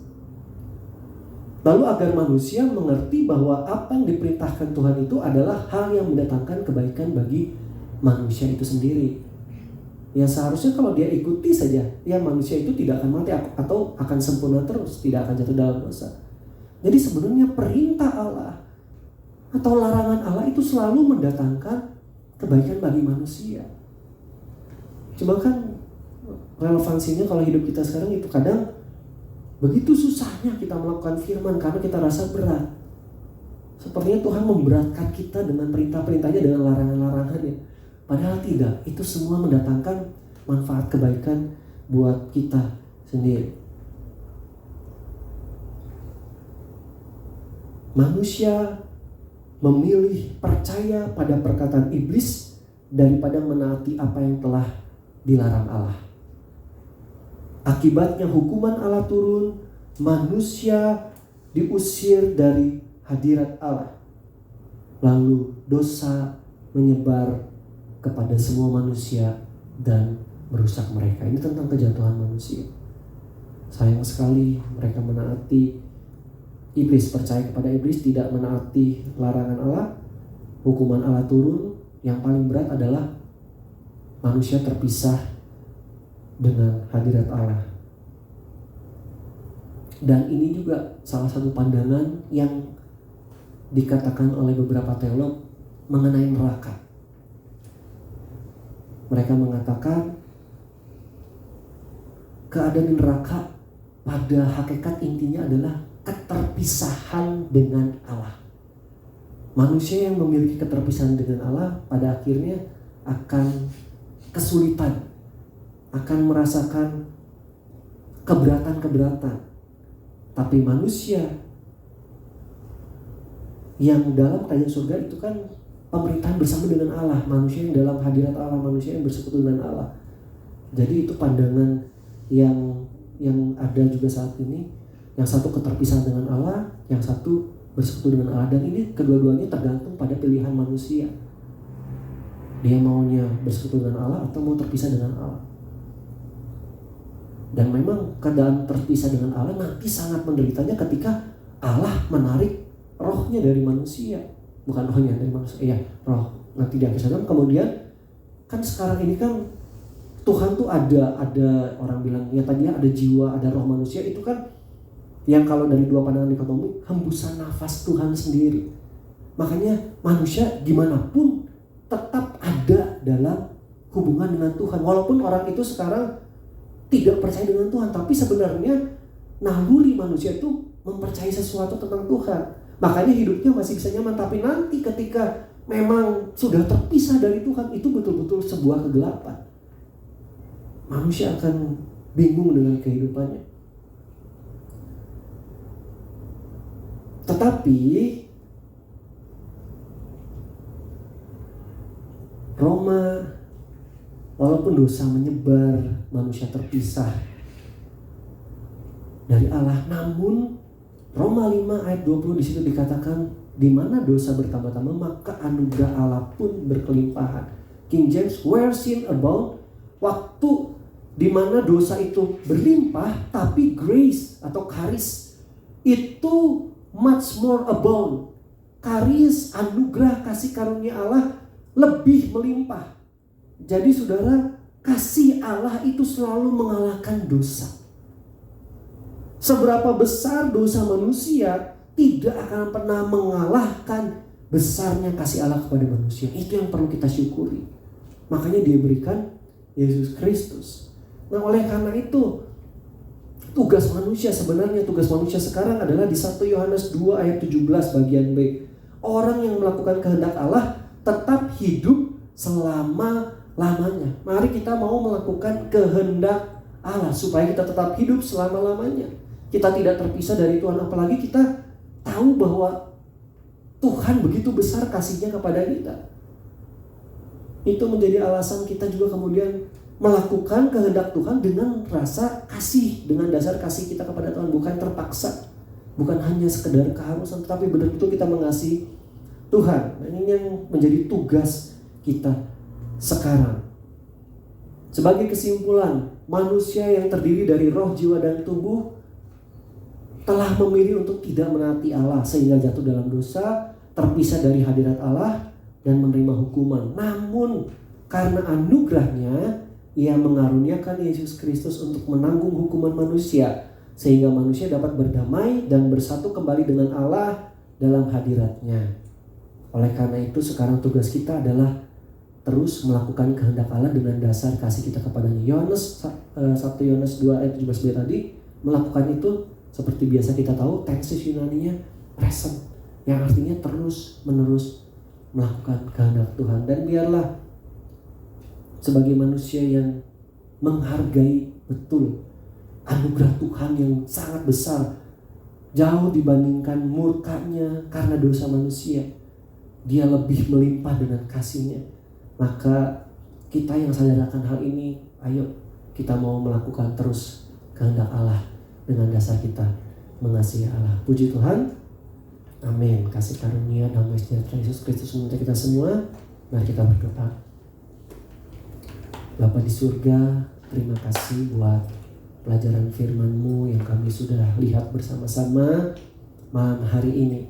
Lalu agar manusia mengerti bahwa apa yang diperintahkan Tuhan itu adalah hal yang mendatangkan kebaikan bagi manusia itu sendiri. Ya seharusnya kalau dia ikuti saja, ya manusia itu tidak akan mati atau akan sempurna terus, tidak akan jatuh dalam dosa. Jadi sebenarnya perintah Allah atau larangan Allah itu selalu mendatangkan kebaikan bagi manusia. Cuma kan relevansinya kalau hidup kita sekarang itu kadang begitu susahnya kita melakukan firman karena kita rasa berat. Sepertinya Tuhan memberatkan kita dengan perintah-perintahnya, dengan larangan-larangannya. Padahal tidak, itu semua mendatangkan manfaat kebaikan buat kita sendiri. Manusia memilih percaya pada perkataan iblis daripada menaati apa yang telah dilarang Allah. Akibatnya hukuman Allah turun, manusia diusir dari hadirat Allah. Lalu dosa menyebar kepada semua manusia dan merusak mereka. Ini tentang kejatuhan manusia. Sayang sekali mereka menaati iblis, percaya kepada iblis, tidak menaati larangan Allah. Hukuman Allah turun. Yang paling berat adalah manusia terpisah dengan hadirat Allah. Dan ini juga salah satu pandangan yang dikatakan oleh beberapa teolog mengenai neraka. Mereka mengatakan keadaan neraka pada hakikat intinya adalah keterpisahan dengan Allah. Manusia yang memiliki keterpisahan dengan Allah pada akhirnya akan kesulitan, akan merasakan keberatan-keberatan. Tapi manusia yang dalam kerajaan surga itu kan pemerintahan bersama dengan Allah, manusia yang dalam hadirat Allah, manusia yang bersekutu dengan Allah. Jadi itu pandangan yang ada juga saat ini. Yang satu keterpisahan dengan Allah, yang satu bersekutu dengan Allah. Dan ini kedua-duanya tergantung pada pilihan manusia. Dia maunya bersekutu dengan Allah atau mau terpisah dengan Allah. Dan memang keadaan terpisah dengan Allah nanti sangat menderitanya ketika Allah menarik rohnya dari manusia. Bukan rohnya dari manusia, roh nanti di akhir zaman. Kemudian kan sekarang ini kan Tuhan tuh ada orang bilang ya tadinya ada jiwa, ada roh manusia. Itu kan yang kalau dari dua pandangan dikotomi, hembusan nafas Tuhan sendiri. Makanya manusia dimanapun tetap ada dalam hubungan dengan Tuhan. Walaupun orang itu sekarang tidak percaya dengan Tuhan, tapi sebenarnya naluri manusia itu mempercayai sesuatu tentang Tuhan. Makanya hidupnya masih bisa nyaman. Tapi nanti ketika memang sudah terpisah dari Tuhan, itu betul-betul sebuah kegelapan. Manusia akan bingung dengan kehidupannya. Tetapi Roma, walaupun dosa menyebar, manusia terpisah dari Allah, namun Roma 5 ayat 20 di situ dikatakan di mana dosa bertambah-tambah maka anugerah Allah pun berkelimpahan. King James, where sin abound, waktu di mana dosa itu berlimpah, tapi grace atau karis itu much more abound. Karis, anugerah, kasih karunia Allah lebih melimpah. Jadi saudara, kasih Allah itu selalu mengalahkan dosa. Seberapa besar dosa manusia tidak akan pernah mengalahkan besarnya kasih Allah kepada manusia. Itu yang perlu kita syukuri. Makanya dia berikan Yesus Kristus. Nah oleh karena itu, tugas manusia sekarang adalah di 1 Yohanes 2 ayat 17 bagian B. Orang yang melakukan kehendak Allah tetap hidup selama-lamanya. Mari kita mau melakukan kehendak Allah supaya kita tetap hidup selama-lamanya. Kita tidak terpisah dari Tuhan, apalagi kita tahu bahwa Tuhan begitu besar kasihnya kepada kita. Itu menjadi alasan kita juga kemudian melakukan kehendak Tuhan dengan rasa kasih, dengan dasar kasih kita kepada Tuhan, bukan terpaksa, bukan hanya sekedar keharusan, tetapi benar-benar kita mengasihi Tuhan. Nah, ini yang menjadi tugas kita sekarang. Sebagai kesimpulan, manusia yang terdiri dari roh, jiwa, dan tubuh telah memilih untuk tidak menaati Allah sehingga jatuh dalam dosa, terpisah dari hadirat Allah, dan menerima hukuman. Namun karena anugerahnya, Ia mengaruniakan Yesus Kristus untuk menanggung hukuman manusia, sehingga manusia dapat berdamai dan bersatu kembali dengan Allah dalam hadiratnya. Oleh karena itu sekarang tugas kita adalah terus melakukan kehendak Allah dengan dasar kasih kita kepadanya. 1 Yohanes 2 ayat 17b tadi melakukan itu seperti biasa kita tahu, tenses Yunaninya present, yang artinya terus menerus melakukan kehendak Tuhan. Dan biarlah sebagai manusia yang menghargai betul anugerah Tuhan yang sangat besar, jauh dibandingkan murkanya karena dosa manusia, Dia lebih melimpah dengan kasihnya. Maka kita yang sadar akan hal ini, ayo kita mau melakukan terus kehendak Allah dengan dasar kita mengasihi Allah. Puji Tuhan. Amin. Kasih karunia damai sejahtera Yesus Kristus menyertai kita semua. Mari kita berdoa. Bapa di surga, terima kasih buat pelajaran firman-Mu yang kami sudah lihat bersama-sama malam hari ini.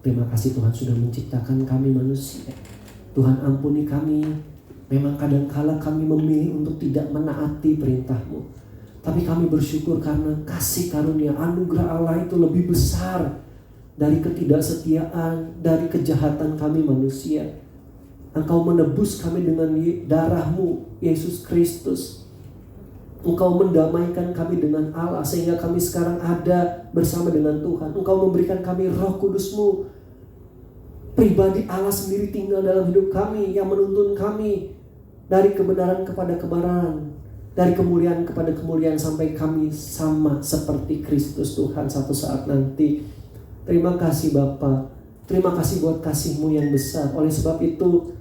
Terima kasih Tuhan sudah menciptakan kami manusia. Tuhan ampuni kami. Memang kadang-kala kami memilih untuk tidak menaati perintah-Mu. Tapi kami bersyukur karena kasih karunia anugerah Allah itu lebih besar dari ketidaksetiaan, dari kejahatan kami manusia. Engkau menebus kami dengan darah-Mu, Yesus Kristus. Engkau mendamaikan kami dengan Allah sehingga kami sekarang ada bersama dengan Tuhan. Engkau memberikan kami Roh Kudus-Mu. Pribadi Allah sendiri tinggal dalam hidup kami yang menuntun kami dari kebenaran kepada kebenaran, dari kemuliaan kepada kemuliaan sampai kami sama seperti Kristus Tuhan satu saat nanti. Terima kasih Bapa. Terima kasih buat kasih-Mu yang besar. Oleh sebab itu,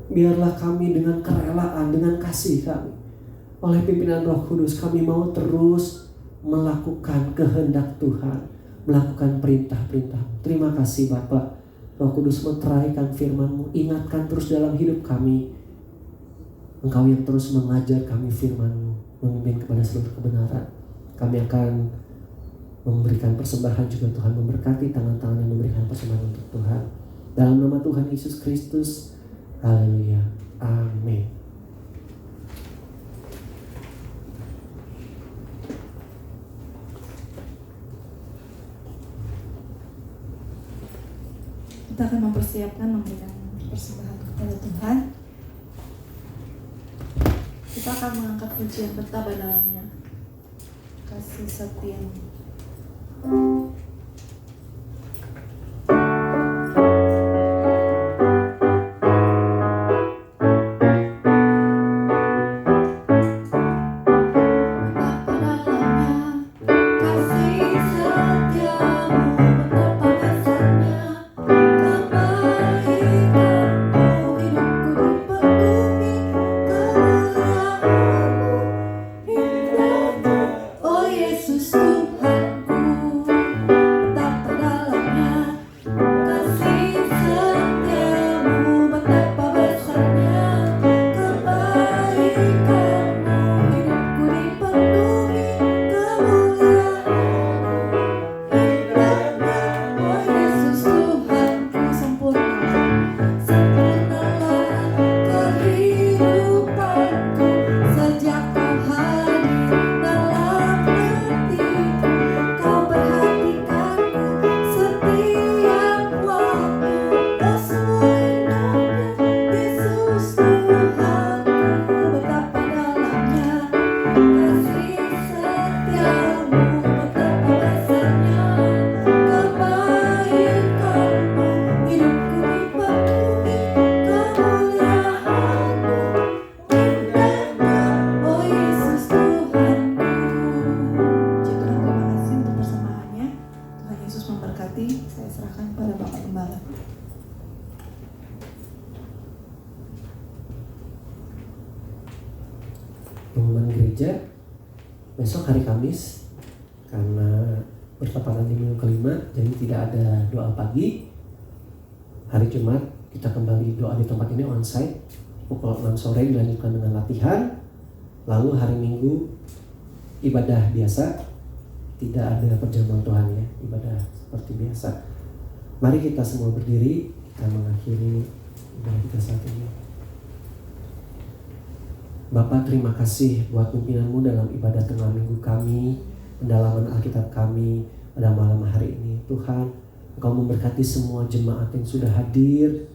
biarlah kami dengan kerelaan, dengan kasih kami, oleh pimpinan Roh Kudus, kami mau terus melakukan kehendak Tuhan, melakukan perintah-perintah. Terima kasih Bapa. Roh Kudus meteraikan firman-Mu, ingatkan terus dalam hidup kami. Engkau yang terus mengajar kami firman-Mu, memimpin kepada seluruh kebenaran. Kami akan memberikan persembahan juga Tuhan, memberkati tangan-tangan yang memberikan persembahan untuk Tuhan. Dalam nama Tuhan Yesus Kristus, haleluya, amin. Kita akan mempersiapkan memberikan persembahan kepada Tuhan. Kita akan mengangkat pujian betapa dalamnya kasih setia-Mu. Oh Yesus Tuhanku, pengumuman gereja besok hari Kamis karena bertepatan di minggu kelima, jadi tidak ada doa pagi. Hari Jumat kita kembali doa di tempat ini onsite pukul 6 sore dilanjutkan dengan latihan. Lalu hari Minggu ibadah biasa, tidak ada perjamuan Tuhan ya, ibadah seperti biasa. Mari kita semua berdiri, kita mengakhiri ibadah kita saat ini. Bapa, terima kasih buat pimpinan-Mu dalam ibadah tengah minggu kami, pendalaman Alkitab kami pada malam hari ini. Tuhan, Engkau memberkati semua jemaat yang sudah hadir,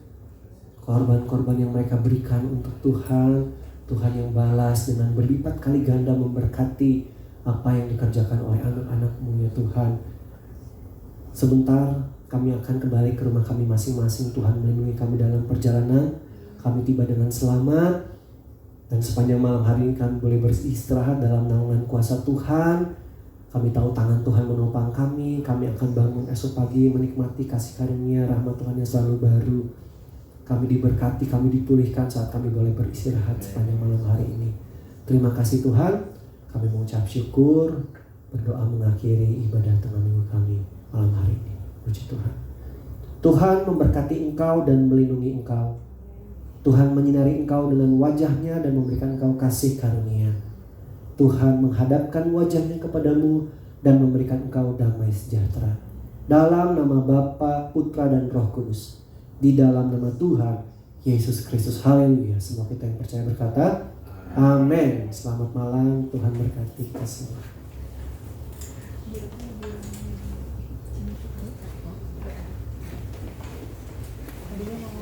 korban-korban yang mereka berikan untuk Tuhan. Tuhan yang balas dengan berlipat kali ganda memberkati apa yang dikerjakan oleh anak-anak-Mu ya Tuhan. Sebentar kami akan kembali ke rumah kami masing-masing. Tuhan melindungi kami dalam perjalanan. Kami tiba dengan selamat. Dan sepanjang malam hari ini kami boleh beristirahat dalam naungan kuasa Tuhan. Kami tahu tangan Tuhan menopang kami. Kami akan bangun esok pagi menikmati kasih karunia rahmat Tuhan yang selalu baru. Kami diberkati, kami dipulihkan saat kami boleh beristirahat sepanjang malam hari ini. Terima kasih Tuhan. Kami mengucap syukur, berdoa mengakhiri ibadah tengah minggu kami malam hari ini. Puji Tuhan. Tuhan memberkati engkau dan melindungi engkau. Tuhan menyinari engkau dengan wajahnya dan memberikan engkau kasih karunia. Tuhan menghadapkan wajahnya kepadamu dan memberikan engkau damai sejahtera. Dalam nama Bapa, Putra dan Roh Kudus. Di dalam nama Tuhan Yesus Kristus. Haleluya. Semua kita yang percaya berkata Amin. Selamat malam, Tuhan berkati kita semua. Tadinya mau